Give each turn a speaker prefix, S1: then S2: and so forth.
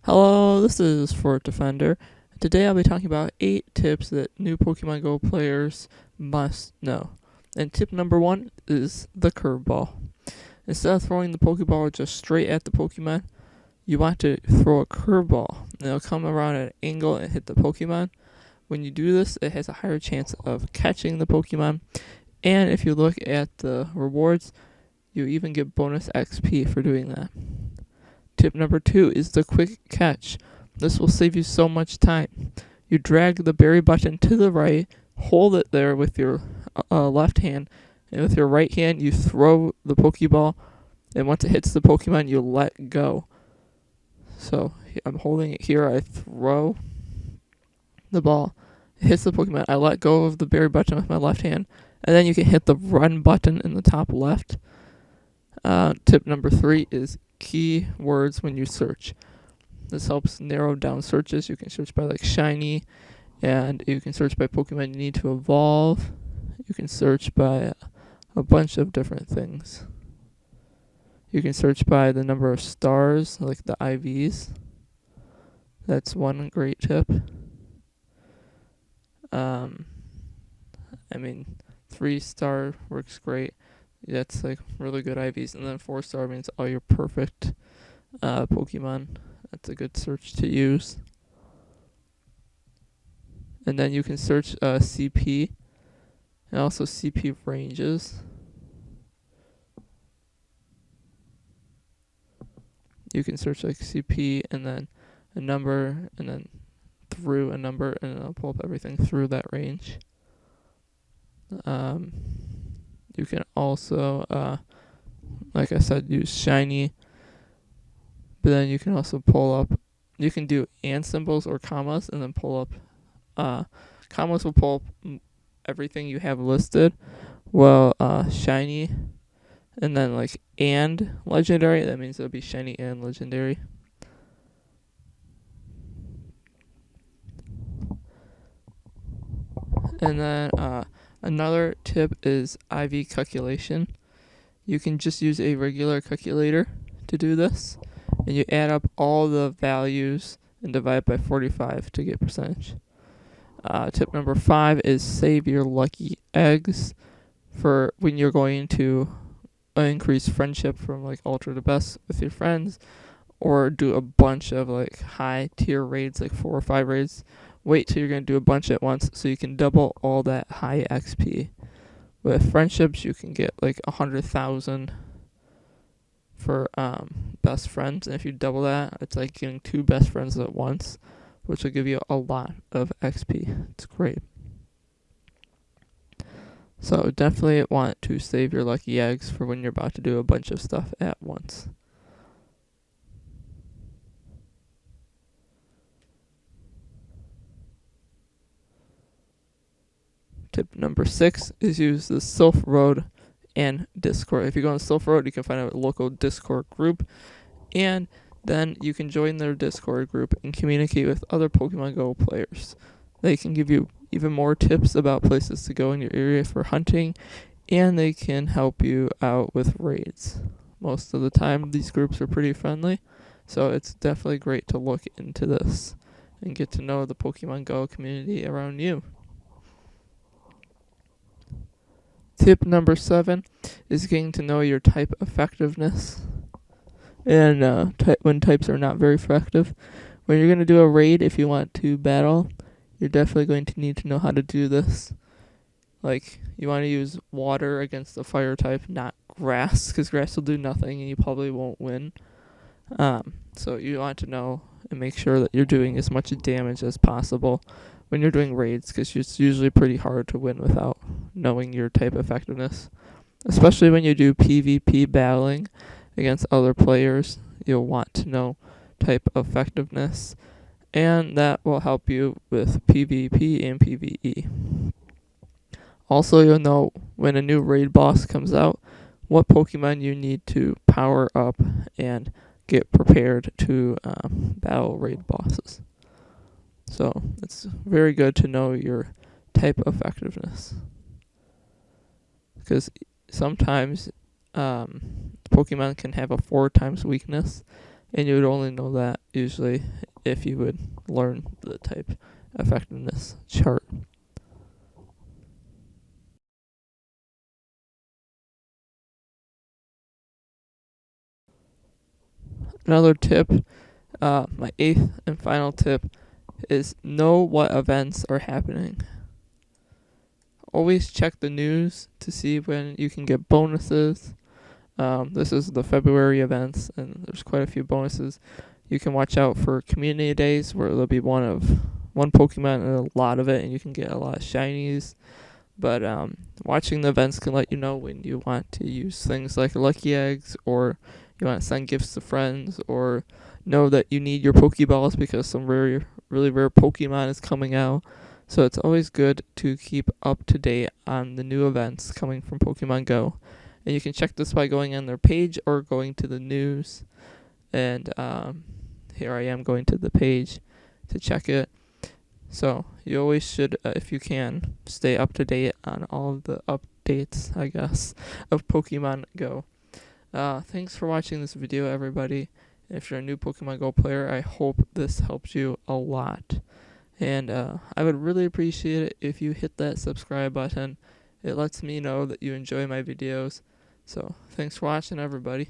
S1: Hello, this is FortDefender. Today I'll be talking about 8 tips that new Pokemon Go players must know. And tip number 1 is the curveball. Instead of throwing the Pokeball just straight at the Pokemon, you want to throw a curveball. And it'll come around at an angle and hit the Pokemon. When you do this, it has a higher chance of catching the Pokemon. And if you look at the rewards, you even get bonus XP for doing that. Tip number 2 is the quick catch. This will save you so much time. You drag the berry button to the right, hold it there with your left hand, and with your right hand you throw the Pokeball, and once it hits the Pokemon you let go. So I'm holding it here, I throw the ball, it hits the Pokemon, I let go of the berry button with my left hand, and then you can hit the run button in the top left. Tip number 3 is keywords when you search. This helps narrow down searches. You can search by like shiny, and you can search by Pokemon you need to evolve. You can search by a bunch of different things. You can search by the number of stars, like the IVs. That's one great tip. 3-star works great. That's like really good IVs. And then 4-star means all your perfect Pokemon. That's a good search to use. And then you can search CP and also CP ranges. You can search like CP and then a number and then through a number, and it'll pull up everything through that range. You can also, like I said, use shiny. But then you can also pull up, you can do and symbols or commas and then pull up, commas will pull up everything you have listed. Well, shiny and then like and legendary, that means it'll be shiny and legendary. And then another tip is IV calculation. You can just use a regular calculator to do this, and you add up all the values and divide by 45 to get percentage. Tip number 5 is save your lucky eggs for when you're going to increase friendship from like ultra to best with your friends, or do a bunch of like high tier raids, like 4 or 5 raids. Wait till you're going to do a bunch at once so you can double all that high XP. With friendships, you can get like 100,000 for best friends, and if you double that, it's like getting 2 best friends at once, which will give you a lot of XP. It's great. So definitely want to save your lucky eggs for when you're about to do a bunch of stuff at once. Tip number 6 is use the Sylph Road and Discord. If you go on Sylph Road, you can find a local Discord group, and then you can join their Discord group and communicate with other Pokemon Go players. They can give you even more tips about places to go in your area for hunting, and they can help you out with raids. Most of the time, these groups are pretty friendly, so it's definitely great to look into this and get to know the Pokemon Go community around you. Tip number 7 is getting to know your type effectiveness, and when types are not very effective. When you're going to do a raid, if you want to battle, you're definitely going to need to know how to do this. Like, you want to use water against the fire type, not grass, because grass will do nothing and you probably won't win. So you want to know and make sure that you're doing as much damage as possible when you're doing raids, because it's usually pretty hard to win without knowing your type effectiveness. Especially when you do PvP battling against other players, you'll want to know type effectiveness, and that will help you with PvP and PvE. Also, you'll know when a new raid boss comes out, what Pokemon you need to power up and get prepared to battle raid bosses. So it's very good to know your type effectiveness, because sometimes Pokemon can have a 4 times weakness, And you would only know that usually if you would learn the type effectiveness chart. Another tip, my 8th and final tip, is know what events are happening. Always check the news to see when you can get bonuses. This is the February events, and there's quite a few bonuses. You can watch out for community days where there'll be one Pokemon and a lot of it, and you can get a lot of shinies. But watching the events can let you know when you want to use things like lucky eggs, or you want to send gifts to friends, or know that you need your Pokeballs because some really rare Pokemon is coming out. So it's always good to keep up to date on the new events coming from Pokemon Go. And you can check this by going on their page or going to the news. And here I am going to the page to check it. So you always should, if you can, stay up to date on all of the updates, I guess, of Pokemon Go. Thanks for watching this video, everybody. If you're a new Pokemon Go player, I hope this helps you a lot. And I would really appreciate it if you hit that subscribe button. It lets me know that you enjoy my videos. So thanks for watching, everybody.